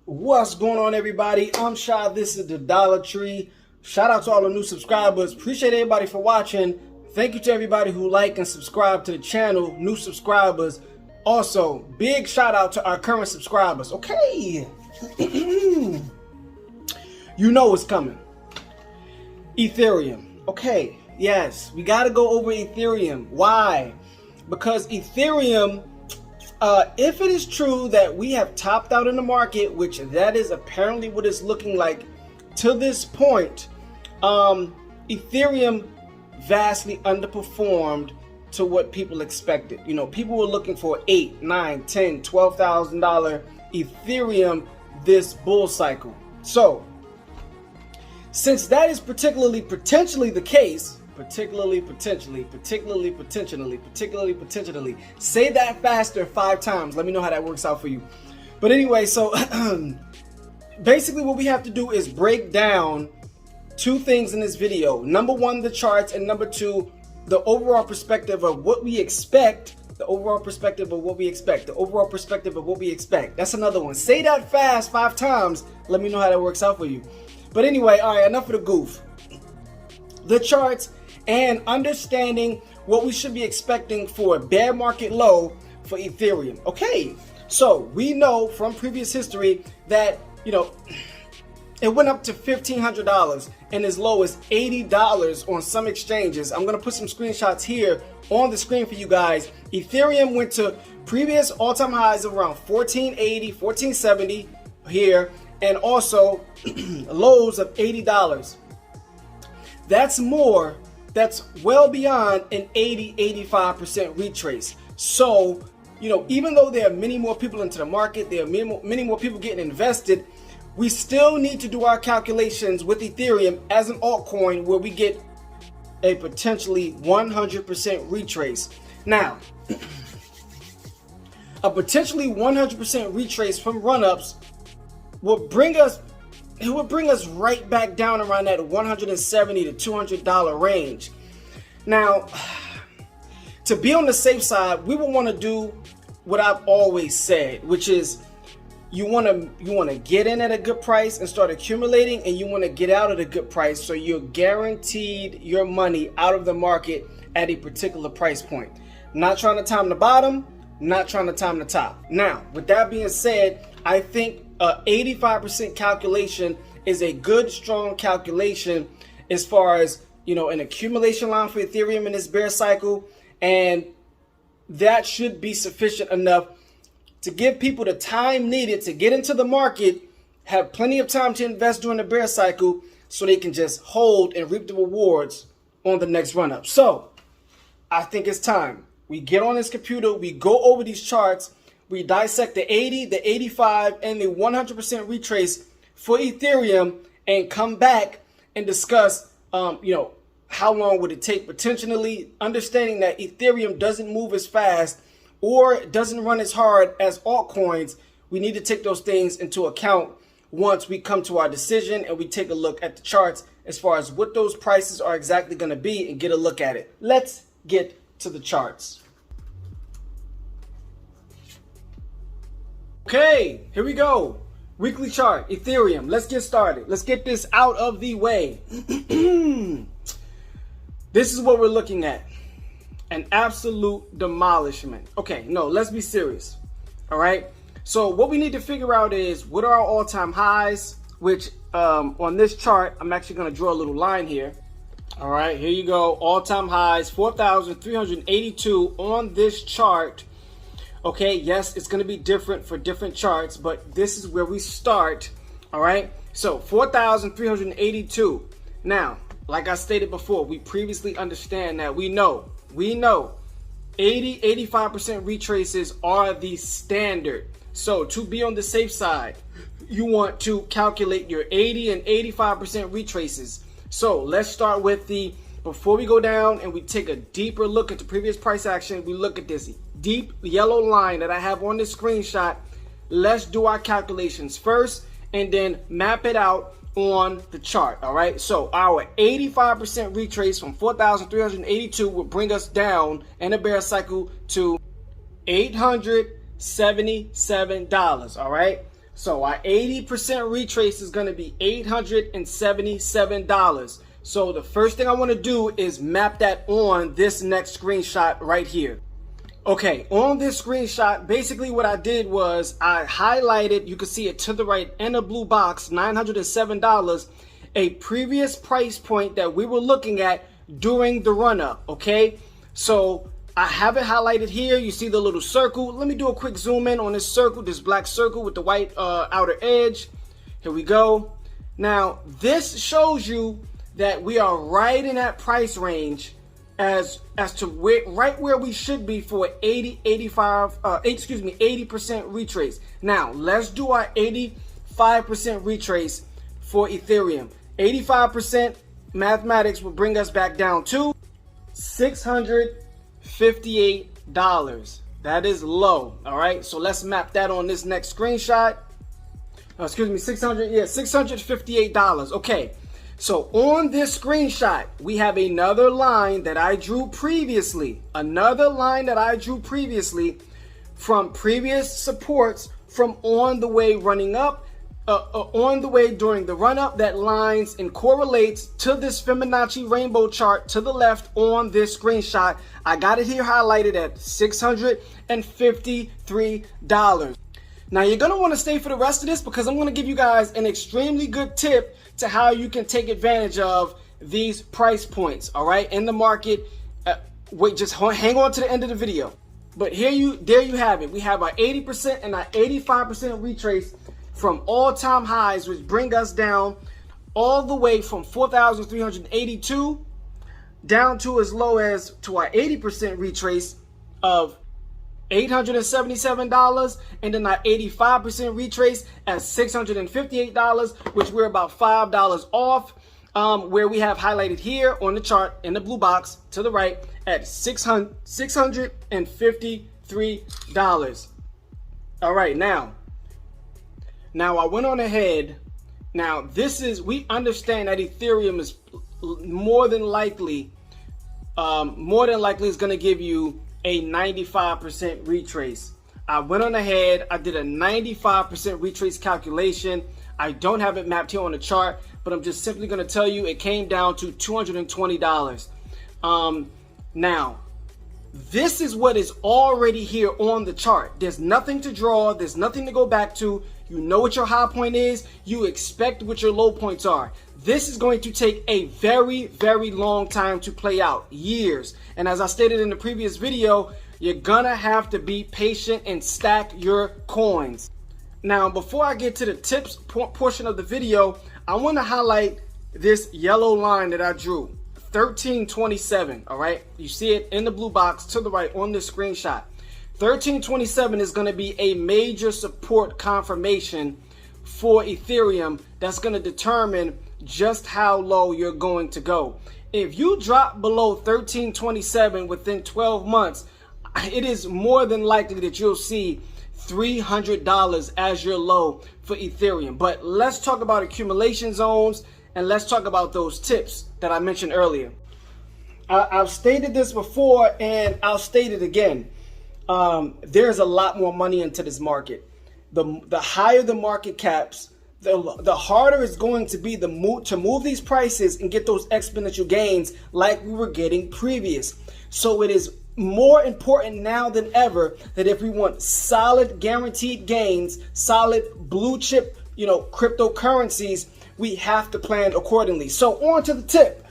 What's going on, everybody? I'm Shy. This is the Dollar Tree. Shout out to all the new subscribers. Appreciate everybody for watching. Thank you to everybody who like and subscribe to the channel, new subscribers. Also, big shout out to our current subscribers. Okay. You know what's coming. Ethereum. Okay, yes, we got to go over Ethereum. Why? Because Ethereum, if it is true that we have topped out in the market, which that is apparently what it's looking like to this point, Ethereum vastly underperformed to what people expected. You know, people were looking for $8, $9, $10, $12,000 Ethereum this bull cycle. So, since that is potentially the case, particularly potentially, say that faster 5 times. Let me know how that works out for you. But anyway, so basically what we have to do is break down 2 things in this video. Number 1, the charts, and number 2, the overall perspective of what we expect. That's another one. Say that fast 5 times. Let me know how that works out for you. But anyway, all right, enough of the goof. The charts and understanding what we should be expecting for a bear market low for Ethereum. Okay, so we know from previous history that, you know, it went up to $1,500 and as low as $80 on some exchanges. I'm going to put some screenshots here on the screen for you guys. Ethereum went to previous all-time highs of around $1,480, $1,470 here, and also lows of $80. That's more, that's well beyond an 80-85% retrace. So, you know, even though there are many more people into the market, there are many more people getting invested, we still need to do our calculations with Ethereum as an altcoin where we get a potentially 100% retrace. Now, a potentially 100% retrace from run-ups would bring us right back down around that $170 to $200 range. Now, to be on the safe side, we would want to do what I've always said, which is you want to get in at a good price and start accumulating, and you want to get out at a good price so you're guaranteed your money out of the market at a particular price point. Not trying to time the bottom, not trying to time the top. Now, with that being said, I think 85% calculation is a good, strong calculation as far as, you know, an accumulation line for Ethereum in this bear cycle, and that should be sufficient enough to give people the time needed to get into the market, have plenty of time to invest during the bear cycle, so they can just hold and reap the rewards on the next run up. So I think it's time we get on this computer, we go over these charts, we dissect the 80, the 85, and the 100% retrace for Ethereum, and come back and discuss, you know, how long would it take potentially, understanding that Ethereum doesn't move as fast or doesn't run as hard as altcoins. We need to take those things into account once we come to our decision and we take a look at the charts as far as what those prices are exactly going to be and get a look at it. Let's get to the charts. Okay, here we go. Weekly chart, Ethereum. Let's get started. Let's get this out of the way. This is what we're looking at. An absolute demolishment. Okay, no, let's be serious. All right. So what we need to figure out is what are our all-time highs, which on this chart, I'm actually going to draw a little line here. All right, here you go. All-time highs, 4,382 on this chart. Okay, yes, it's going to be different for different charts, but this is where we start. All right, so 4,382. Now, like I stated before, we previously understand that we know 80-85% retraces are the standard. So to be on the safe side, you want to calculate your 80 and 85% retraces. So let's start with before we go down and we take a deeper look at the previous price action, we look at this deep yellow line that I have on this screenshot. Let's do our calculations first and then map it out on the chart. All right, so our 85% retrace from 4,382 will bring us down in a bear cycle to $877. All right, So our 80% retrace is going to be $877. So the first thing I want to do is map that on this next screenshot right here. Okay, on this screenshot, basically what I did was I highlighted, you can see it to the right in a blue box, $907, a previous price point that we were looking at during the run up, okay? So I have it highlighted here. You see the little circle. Let me do a quick zoom in on this circle, this black circle with the white outer edge. Here we go. Now, this shows you that we are right in that price range as to right where we should be for 80% retrace. Now, let's do our 85% retrace for Ethereum. 85% mathematics will bring us back down to $658. That is low. All right, so let's map that on this next screenshot. $658. Okay, so on this screenshot, we have another line that I drew previously. From previous supports from on the way running up, on the way during the run up, that lines and correlates to this Fibonacci rainbow chart to the left on this screenshot. I got it here highlighted at $653. Now you're going to want to stay for the rest of this because I'm going to give you guys an extremely good tip to how you can take advantage of these price points, all right, in the market. Wait, just hang on to the end of the video. But there you have it. We have our 80% and our 85% retrace from all-time highs, which bring us down all the way from 4,382 down to as low as to our 80% retrace of $877, and then our 85% retrace at $658, which we're about $5 off, where we have highlighted here on the chart in the blue box to the right at $653. All right, now I went on ahead. Now we understand that Ethereum is more than likely is going to give you a 95% retrace. I went on ahead, I did a 95% retrace calculation. I don't have it mapped here on the chart, but I'm just simply going to tell you it came down to $220. Now, this is what is already here on the chart. There's nothing to draw. There's nothing to go back to. You know what your high point is. You expect what your low points are. This is going to take a very, very long time to play out, years. And as I stated in the previous video, you're gonna have to be patient and stack your coins. Now, before I get to the tips portion of the video, I want to highlight this yellow line that I drew, 1327. All right, you see it in the blue box to the right on this screenshot. 1327 is going to be a major support confirmation for Ethereum that's going to determine just how low you're going to go. If you drop below 1327 within 12 months, it is more than likely that you'll see $300 as your low for Ethereum. But let's talk about accumulation zones, and let's talk about those tips that I mentioned earlier. I've stated this before and I'll state it again. There's a lot more money into this market. The higher the market caps, the harder it's going to be to move these prices and get those exponential gains like we were getting previous. So it is more important now than ever that if we want solid guaranteed gains, solid blue chip, cryptocurrencies, we have to plan accordingly. So on to the tip.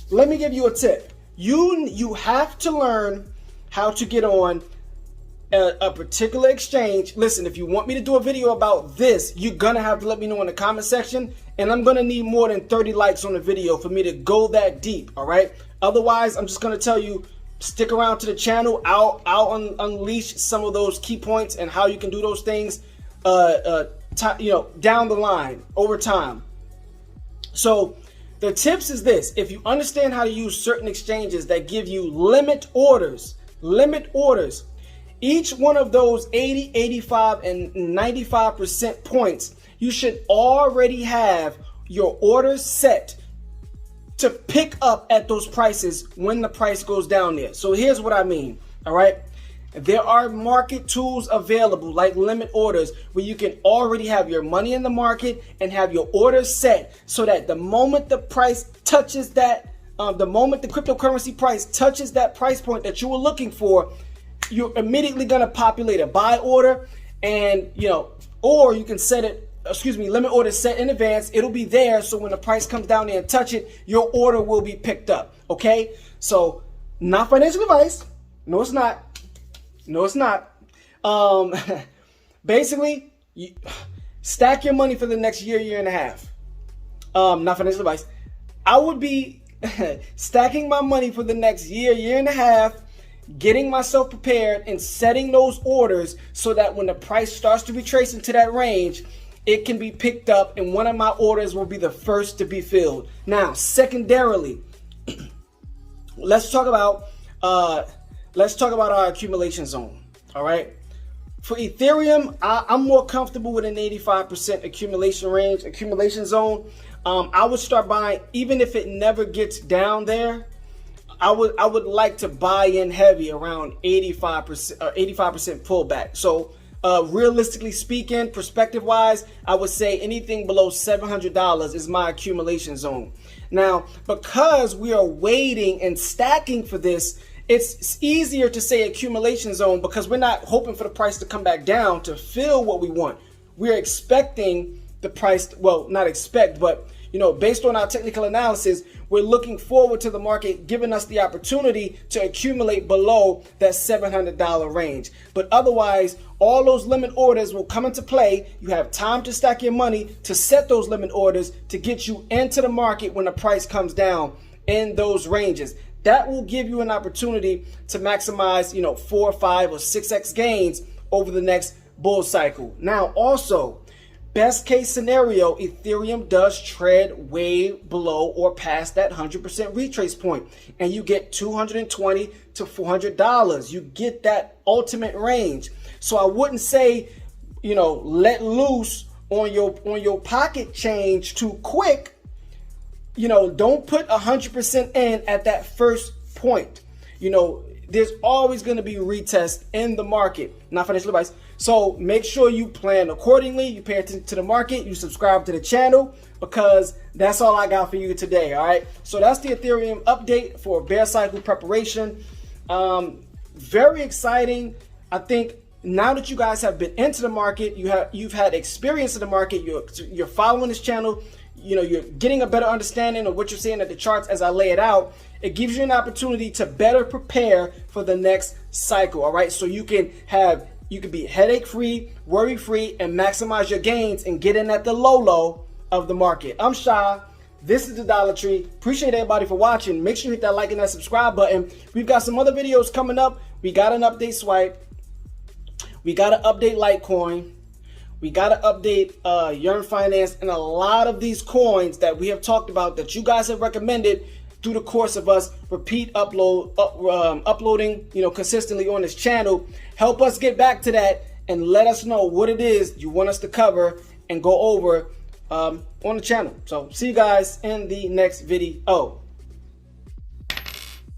Let me give you a tip. You have to learn how to get on a particular exchange. Listen, if you want me to do a video about this, you're gonna have to let me know in the comment section, and I'm gonna need more than 30 likes on the video for me to go that deep. All right, otherwise I'm just gonna tell you, stick around to the channel. I'll unleash some of those key points and how you can do those things down the line over time. So the tips is this: if you understand how to use certain exchanges that give you limit orders, each one of those 80, 85, and 95% points, you should already have your orders set to pick up at those prices when the price goes down there. So here's what I mean, all right? there are market tools available like limit orders where you can already have your money in the market and have your orders set so that the moment the price touches that, the moment the cryptocurrency price touches that price point that you were looking for, you're immediately going to populate a buy order, and or you can set it, limit order set in advance. It'll be there, so when the price comes down there and touch it, your order will be picked up. Okay, so not financial advice. No, it's not. No, it's not. Basically, stack your money for the next year and a half. Not financial advice. I would be stacking my money for the next year and a half, getting myself prepared and setting those orders so that when the price starts to retrace into that range, it can be picked up and one of my orders will be the first to be filled. Now, secondarily, let's talk about our accumulation zone. All right. For Ethereum, I'm more comfortable with an 85% accumulation zone. I would start buying even if it never gets down there. I would like to buy in heavy around 85% pullback. So realistically speaking, perspective wise, I would say anything below $700 is my accumulation zone. Now, because we are waiting and stacking for this, it's easier to say accumulation zone because we're not hoping for the price to come back down to fill what we want. We're expecting the price, well, not expect, but based on our technical analysis, we're looking forward to the market giving us the opportunity to accumulate below that $700 range. But otherwise, all those limit orders will come into play. You have time to stack your money to set those limit orders to get you into the market when the price comes down in those ranges. That will give you an opportunity to maximize, 4, 5, or 6x gains over the next bull cycle. Now, also, best case scenario, Ethereum does tread way below or past that 100% retrace point, and you get $220 to $400. You get that ultimate range. So I wouldn't say, let loose on your pocket change too quick. Don't put 100% in at that first point. There's always going to be retests in the market, not financial advice. So make sure you plan accordingly. You pay attention to the market. You subscribe to the channel because that's all I got for you today. All right. So that's the Ethereum update for bear cycle preparation. Very exciting. I think now that you guys have been into the market, you've had experience in the market. You're following this channel. You're getting a better understanding of what you're seeing at the charts as I lay it out. It gives you an opportunity to better prepare for the next cycle. All right. So you can be headache free, worry free, and maximize your gains and get in at the low of the market. I'm Shy. This is the Dollar Tree. Appreciate everybody for watching. Make sure you hit that like and that subscribe button. We've got some other videos coming up. We got an update swipe. We got to update Litecoin. We got to update Yearn Finance and a lot of these coins that we have talked about that you guys have recommended through the course of us uploading consistently on this channel. Help us get back to that and let us know what it is you want us to cover and go over on the channel. So see you guys in the next video.